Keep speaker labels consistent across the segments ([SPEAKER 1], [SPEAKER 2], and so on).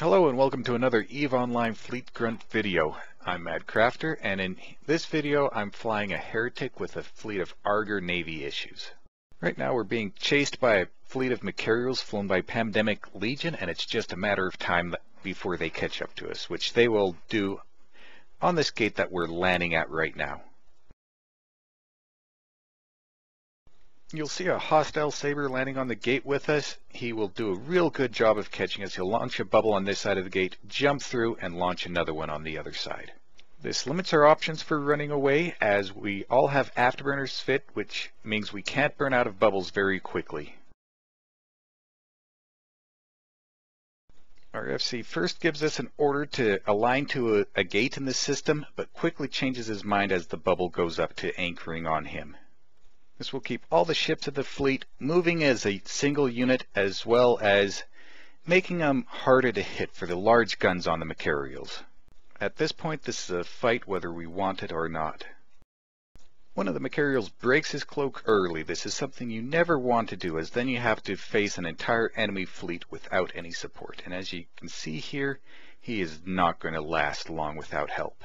[SPEAKER 1] Hello and welcome to another EVE Online Fleet Grunt video. I'm Mad Crafter, and in this video I'm flying a Heretic with a fleet of Augoror Navy Issues. Right now we're being chased by a fleet of Machariels flown by Pandemic Legion, and it's just a matter of time before they catch up to us, which they will do on this gate that we're landing at right now. You'll see a hostile saber landing on the gate with us. He will do a real good job of catching us. He'll launch a bubble on this side of the gate, jump through, and launch another one on the other side. This limits our options for running away, as we all have afterburners fit, which means we can't burn out of bubbles very quickly. Our FC first gives us an order to align to a gate in the system, but quickly changes his mind as the bubble goes up to anchoring on him. This will keep all the ships of the fleet moving as a single unit, as well as making them harder to hit for the large guns on the Machariels. At this point, this is a fight whether we want it or not. One of the Machariels breaks his cloak early. This is something you never want to do, as then you have to face an entire enemy fleet without any support. And as you can see here, he is not going to last long without help.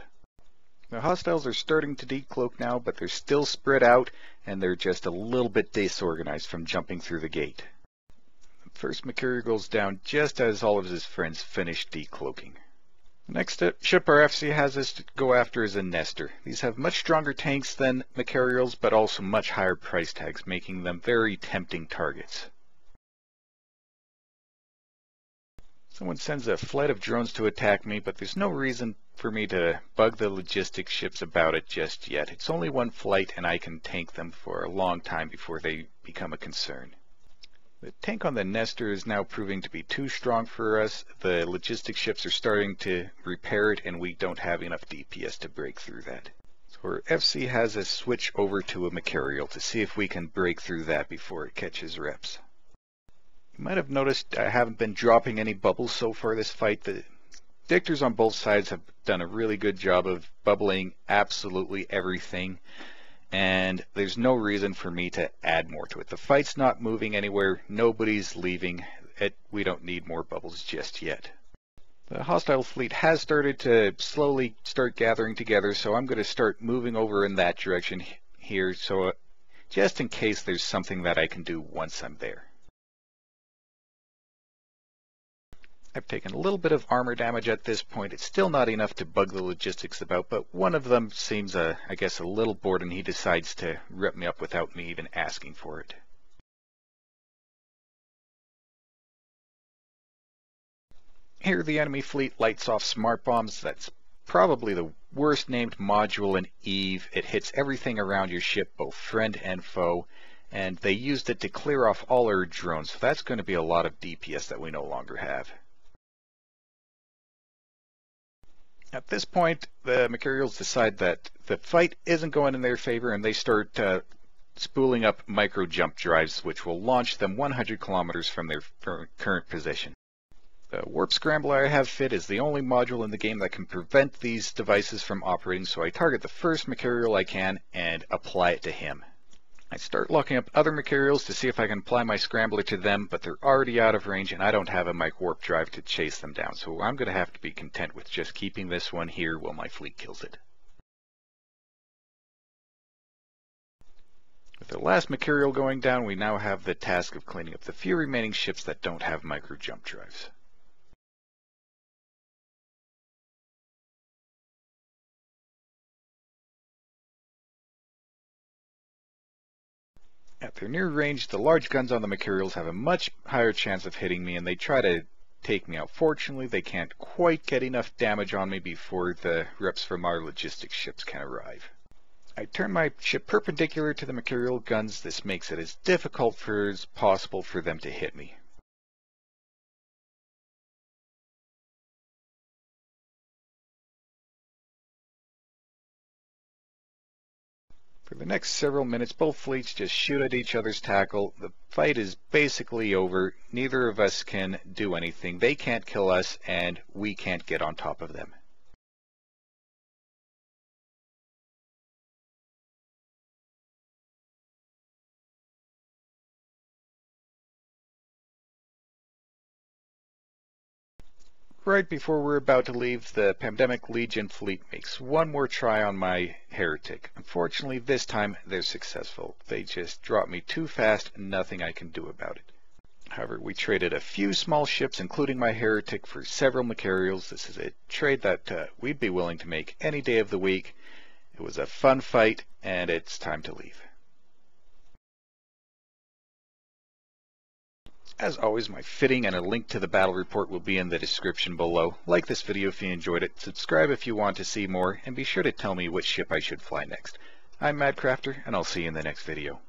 [SPEAKER 1] The hostiles are starting to decloak now, but they're still spread out, and they're just a little bit disorganized from jumping through the gate. The first Machariel goes down just as all of his friends finish decloaking. The next ship our FC has us to go after is a Nestor. These have much stronger tanks than Machariels, but also much higher price tags, making them very tempting targets. Someone sends a flight of drones to attack me, but there's no reason for me to bug the logistics ships about it just yet. It's only one flight, and I can tank them for a long time before they become a concern. The tank on the Nestor is now proving to be too strong for us. The logistics ships are starting to repair it, and we don't have enough DPS to break through that. So our FC has us switch over to a Machariel to see if we can break through that before it catches reps. You might have noticed I haven't been dropping any bubbles so far this fight. The dictors on both sides have done a really good job of bubbling absolutely everything, and there's no reason for me to add more to it. The fight's not moving anywhere, nobody's leaving. We don't need more bubbles just yet. The hostile fleet has started to slowly start gathering together, so I'm going to start moving over in that direction here, so just in case there's something that I can do once I'm there. I've taken a little bit of armor damage at this point. It's still not enough to bug the logistics about, but one of them seems, I guess, a little bored, and he decides to rip me up without me even asking for it. Here the enemy fleet lights off smart bombs. That's probably the worst named module in EVE. It hits everything around your ship, both friend and foe, and they used it to clear off all our drones, so that's going to be a lot of DPS that we no longer have. At this point, the Machariels decide that the fight isn't going in their favor, and they start spooling up micro jump drives, which will launch them 100 kilometers from their current position. The warp scrambler I have fit is the only module in the game that can prevent these devices from operating, so I target the first Machariel I can and apply it to him. I start locking up other Machariels to see if I can apply my scrambler to them, but they're already out of range, and I don't have a Microwarpdrive to chase them down, so I'm going to have to be content with just keeping this one here while my fleet kills it. With the last Machariel going down, we now have the task of cleaning up the few remaining ships that don't have micro jump drives. At their near range, the large guns on the Machariels have a much higher chance of hitting me, and they try to take me out. Fortunately, they can't quite get enough damage on me before the reps from our logistics ships can arrive. I turn my ship perpendicular to the Machariel guns. This makes it as difficult as possible for them to hit me. For the next several minutes, both fleets just shoot at each other's tackle. The fight is basically over. Neither of us can do anything. They can't kill us, and we can't get on top of them. Right before we're about to leave, the Pandemic Legion fleet makes one more try on my Heretic. Unfortunately, this time they're successful. They just drop me too fast, and nothing I can do about it. However, we traded a few small ships, including my Heretic, for several Machariels. This is a trade that we'd be willing to make any day of the week. It was a fun fight, and it's time to leave. As always, my fitting and a link to the battle report will be in the description below. Like this video if you enjoyed it, subscribe if you want to see more, and be sure to tell me which ship I should fly next. I'm Madcrafter, and I'll see you in the next video.